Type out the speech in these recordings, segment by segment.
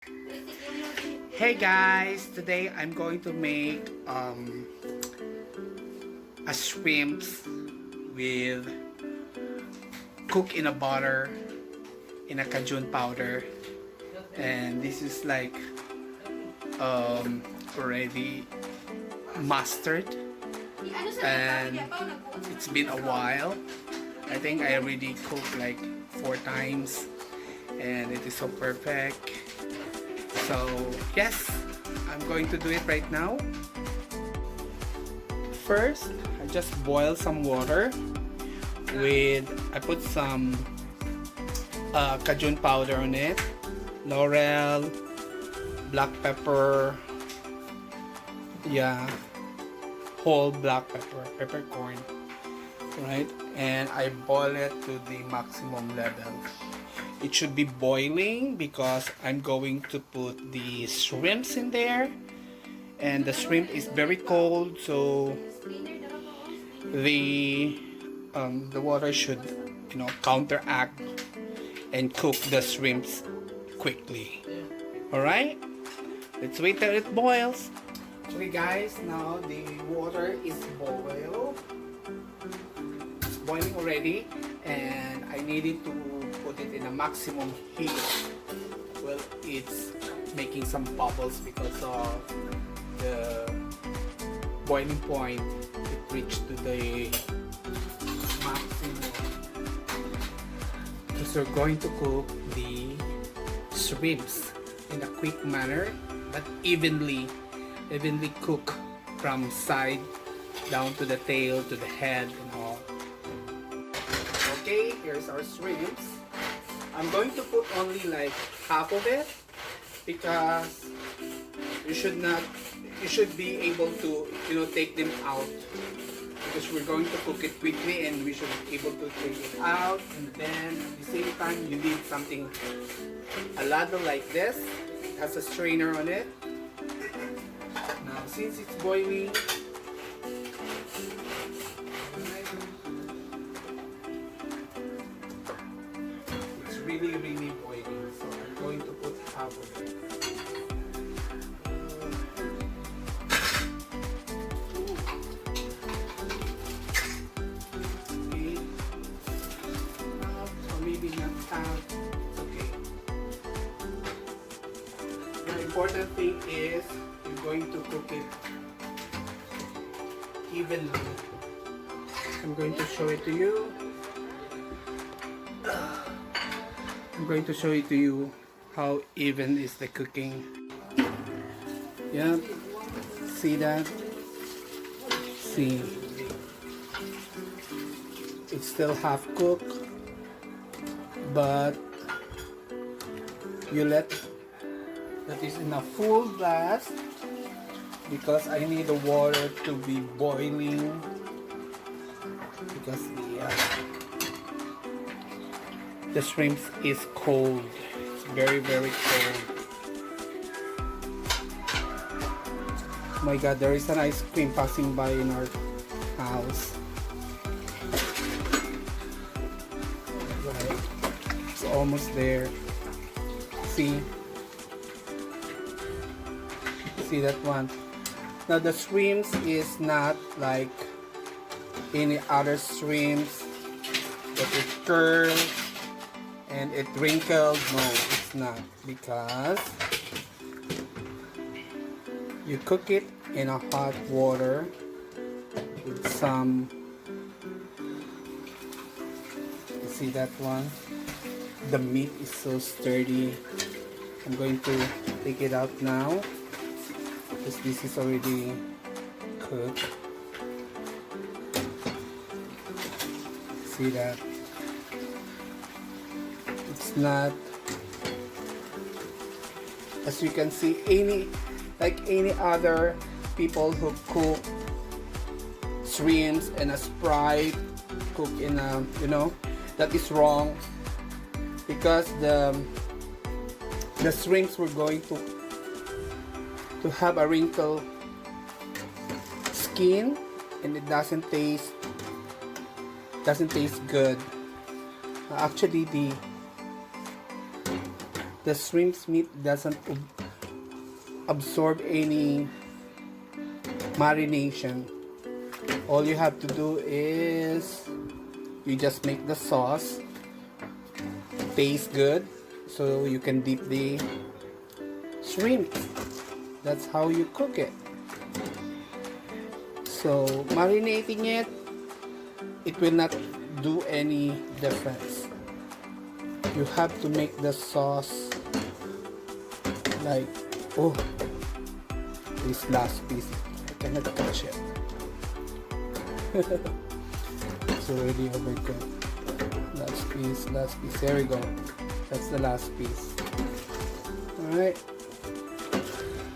Hey guys, today I'm going to make a shrimps with cook in a butter in a cajun powder, and this is like already mustard, and it's been a while. I think I already cooked like 4 times and it is so perfect. So yes, I'm going to do it right now. First, I just boil some water I put some cajun powder on it, laurel, black pepper, yeah, whole black pepper, peppercorn, right? And I boil it to the maximum level. It should be boiling because I'm going to put the shrimps in there, and the shrimp is very cold, so the water should, counteract and cook the shrimps quickly. All right, let's wait till it boils. Okay guys, now the water is boiling already, and I needed to put it in a maximum heat. Well, it's making some bubbles because of the boiling point. It reached to the maximum. So we're going to cook the shrimps in a quick manner, but evenly cook from side down to the tail to the head and all. Okay, here's our shrimps. I'm going to put only like half of it because you should be able to take them out, because we're going to cook it quickly and we should be able to take it out. And then at the same time you need something, a ladle like this. It has a strainer on it. Now since it's boiling, it's really boiling, so I'm going to put half of it. Okay, half, or maybe not half. It's okay. The important thing is you're going to cook it evenly. I'm going to show it to you. I'm going to show it to you how even is the cooking. Yeah, see that? See, it's still half cooked, but you let that is in a full blast because I need the water to be boiling, because the shrimps is cold. It's very cold. Oh my god, there is an ice cream passing by in our house. Right. It's almost there. See that one? Now the shrimps is not like any other shrimps that it curls and it wrinkled. No, it's not, because you cook it in a hot water with some, you see that one? The meat is so sturdy. I'm going to take it out now because this is already cooked. See that? It's not, as you can see, any other people who cook shrimps and a Sprite, cook in a, that is wrong, because the shrimps were going to have a wrinkle skin, and it doesn't taste good. Actually, the shrimp's meat doesn't absorb any marination. All you have to do is you just make the sauce taste good so you can dip the shrimp. That's how you cook it. So marinating it will not do any difference. You have to make the sauce like, oh, this last piece, I cannot touch it. It's already overcooked. Last piece, there we go. That's the last piece. Alright.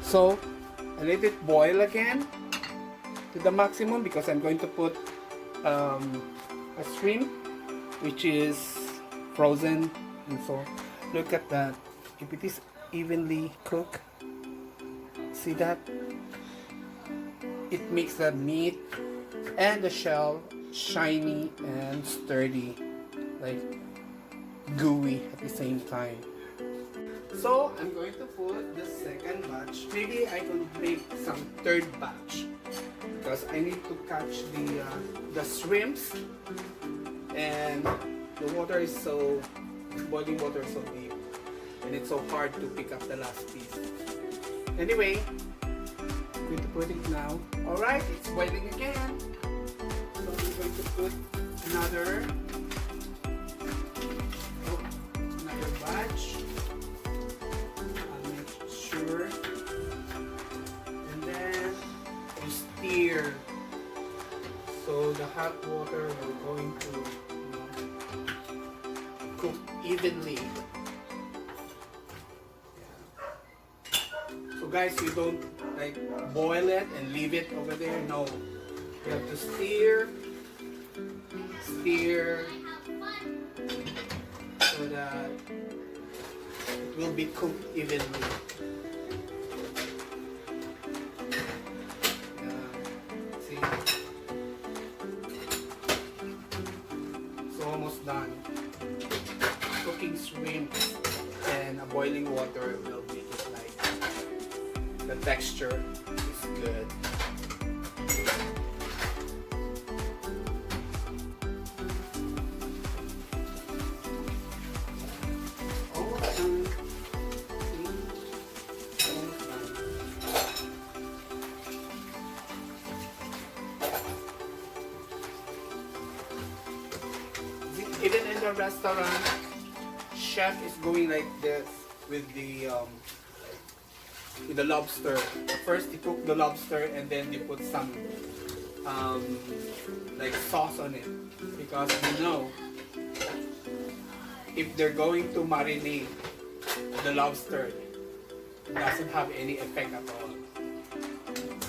So, I let it boil again to the maximum because I'm going to put a shrimp which is frozen, and so look at that. If it is evenly cooked, see that? It makes the meat and the shell shiny and sturdy, like gooey at the same time. So I'm going to put the second batch. Maybe I can make some third batch because I need to catch the shrimps, and the water is so, boiling water is so deep and it's so hard to pick up the last piece. Anyway, I'm going to put it now. Alright, it's boiling again. So I'm going to put another batch. I'll make sure. And then you stir. So the hot water will going to, cook evenly. So guys, you don't like boil it and leave it over there. No, you have to stir so that it will be cooked evenly. See, it's almost done. Cooking shrimp and a boiling water will make it like the texture is good. Almost done. Almost done. Even in the restaurant, chef is going like this with the lobster. First they cook the lobster and then they put some like sauce on it, because you know if they're going to marinate the lobster, it doesn't have any effect at all.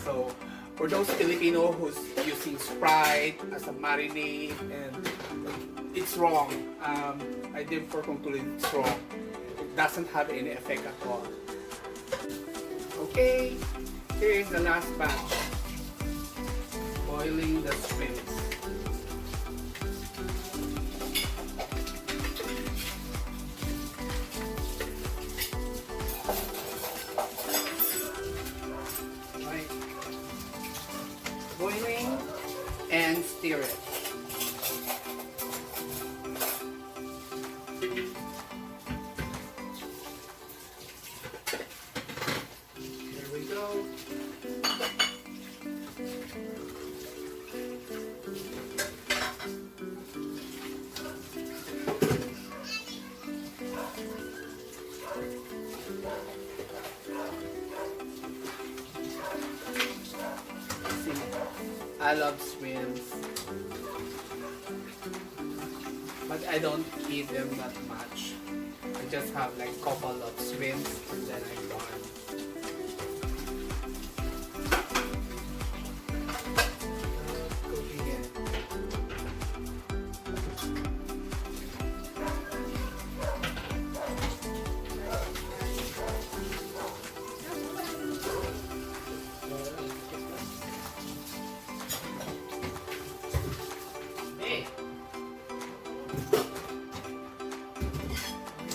So for those Filipino who's using Sprite as a marinade, and it's wrong. I did for conclude it's wrong. It doesn't have any effect at all. Okay, here is the last batch. Boiling the shrimps. Right. Boiling and stir it. I love shrimps, but I don't eat them that much. I just have like a couple of shrimps and then I'm done. Cooking it.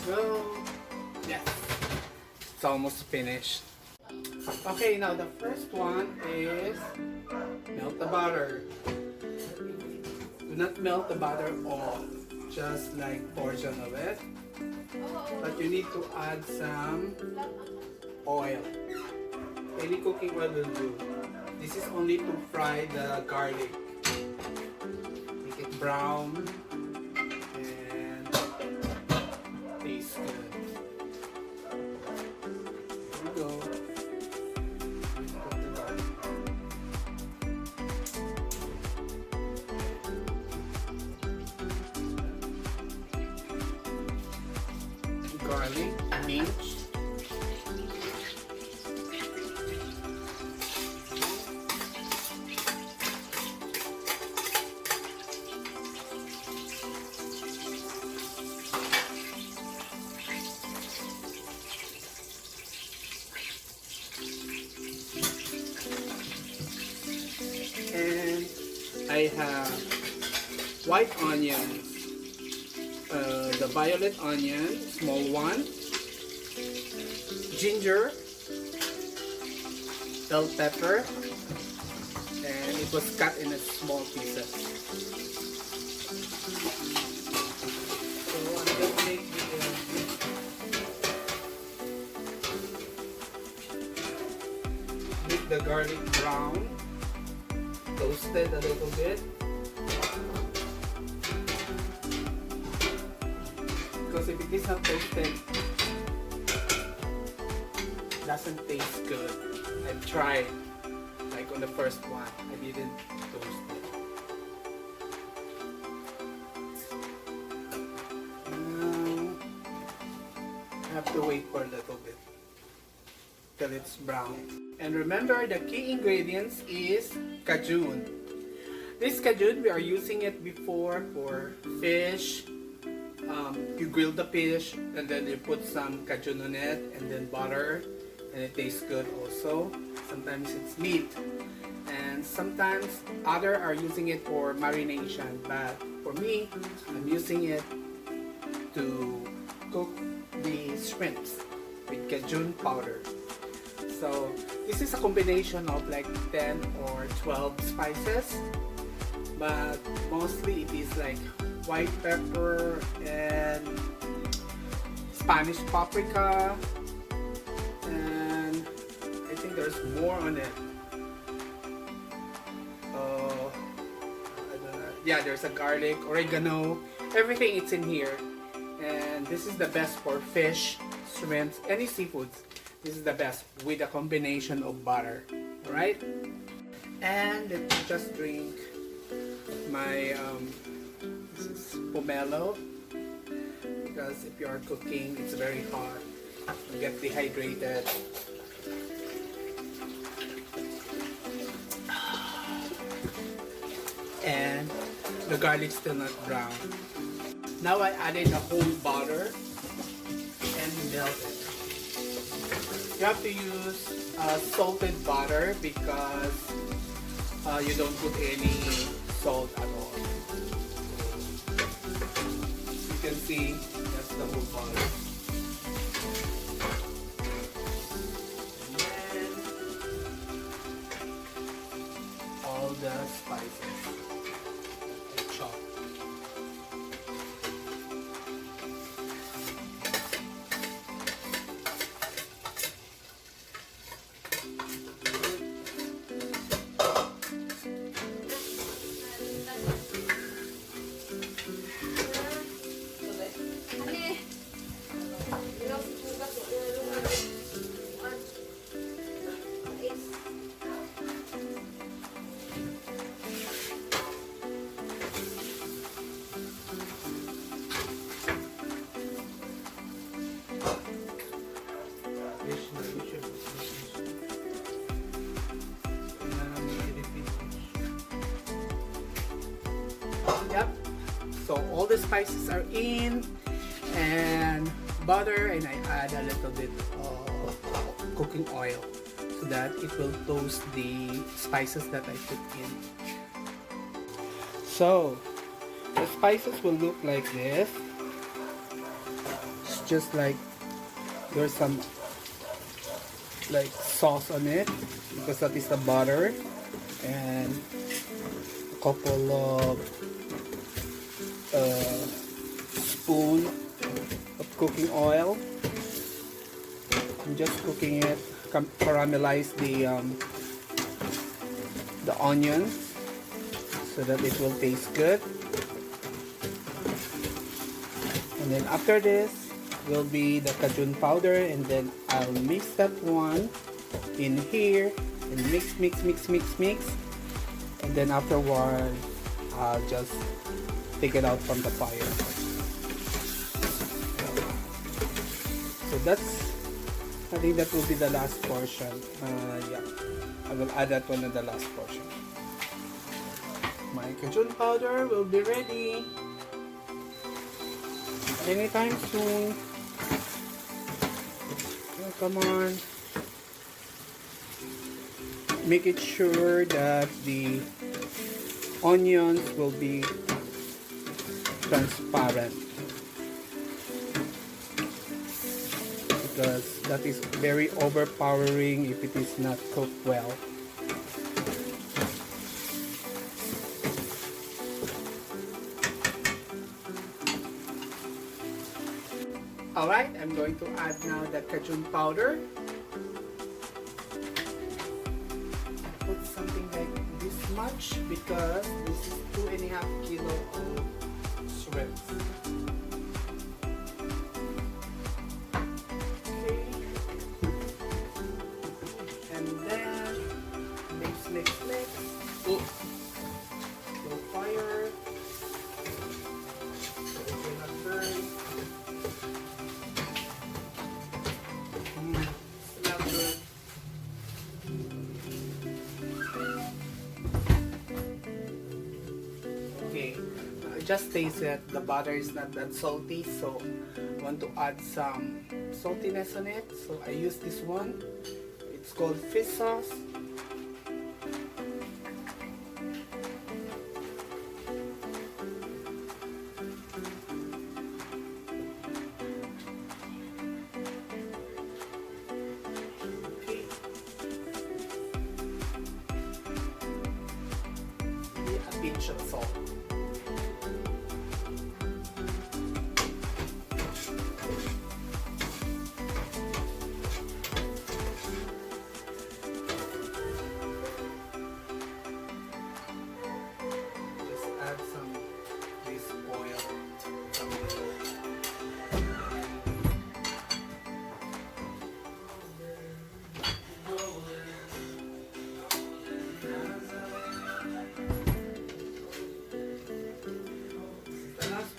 Go. Yes. almost finished. Okay, now the first one is melt the butter. Do not melt the butter all, just like portion of it. But you need to add some oil. Any cooking oil will do. This is only to fry the garlic. Make it brown and taste good. Here we go. Put the garlic. Garlic, mint. And I have white onions, the violet onion, small one, ginger, bell pepper, and it was cut in small pieces. So I'm going to make the garlic brown. Toasted a little bit because if it is not toasted, it doesn't taste good. I've tried, like on the first one, I didn't toast it. Now I have to wait for a little bit till it's brown. And remember, the key ingredients is cajun. This cajun, we are using it before for fish. You grill the fish and then you put some cajun on it and then butter, and it tastes good also. Sometimes it's meat, and sometimes others are using it for marination, but for me, I'm using it to cook the shrimps with cajun powder. So this is a combination of like 10 or 12 spices, but mostly it is like white pepper and Spanish paprika, and I think there's more on it. I don't know. Yeah, there's a garlic, oregano, everything it's in here. And this is the best for fish, shrimps, any seafoods. This is the best with a combination of butter. Alright? And let me just drink my this is pomelo, because if you are cooking, it's very hot. You get dehydrated. And the garlic's still not brown. Now I added a whole butter and melt it. You have to use salted butter because you don't put any salt at all. You can see that's the whole butter. And then all the spices chopped. Yep. So all the spices are in, and butter, and I add a little bit of cooking oil so that it will toast the spices that I put in. So the spices will look like this. It's just like there's some like sauce on it because that is the butter, and a couple of spoon of cooking oil. I'm just cooking it, caramelize the onions so that it will taste good. And then after this will be the cajun powder, and then I'll mix that one in here and mix. And then afterward I'll just take it out from the fire. So I think that will be the last portion. Yeah, I will add that one in the last portion. My cajun powder will be ready anytime soon. Oh, come on. Make it sure that the onions will be transparent, because that is very overpowering if it is not cooked well. Alright, I'm going to add now the cajun powder. Put something like this much because this is 2.5 kilo of shrimps. Okay. And then mix. Oh. Low fire. So it will not burn. Just taste it. The butter is not that salty, so I want to add some saltiness on it. So I use this one. It's called fish sauce. Okay. A pinch of salt.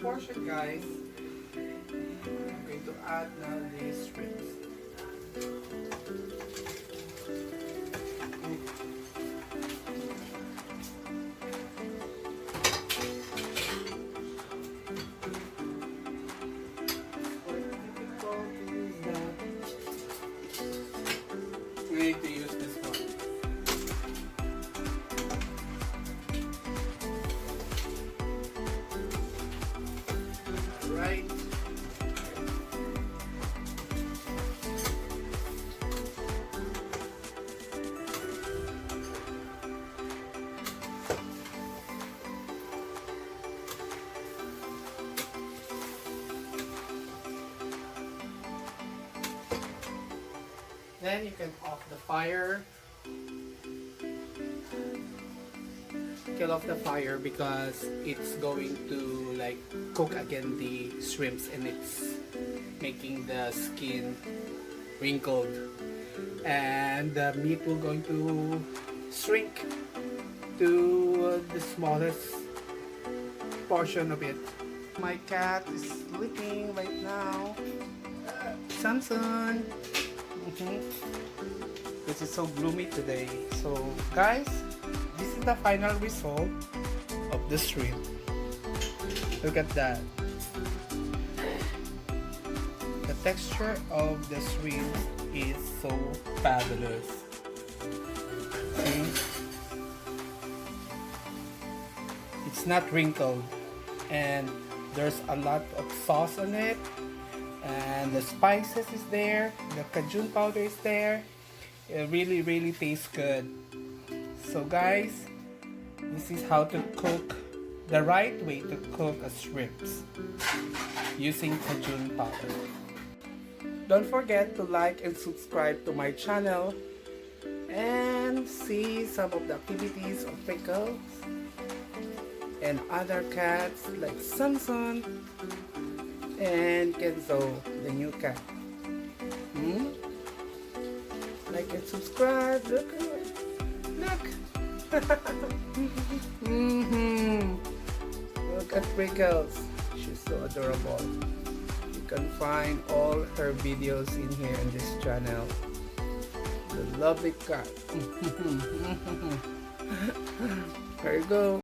Portion, guys. I'm going to add now these shrimps. We need to use this one. Right. Then you can off the fire. Kill off the fire because it's going to like cook again the shrimps, and it's making the skin wrinkled, and the meat will going to shrink to the smallest portion of it. My cat is sleeping right now. Samson. This is so gloomy today. So guys, this is the final result of the shrimp. Look at that. The texture of the shrimp is so fabulous. See? It's not wrinkled, and there's a lot of sauce on it, and the spices is there, the cajun powder is there, It really tastes good. So guys, this is how to cook, the right way to cook a shrimps using cajun powder. Don't forget to like and subscribe to my channel and see some of the activities of Pickles and other cats like Samson and Kenzo, the new cat. Like and subscribe. Look. Look at Pickles. She's so adorable. You can find all her videos in here in this channel. The lovely cat. There you go.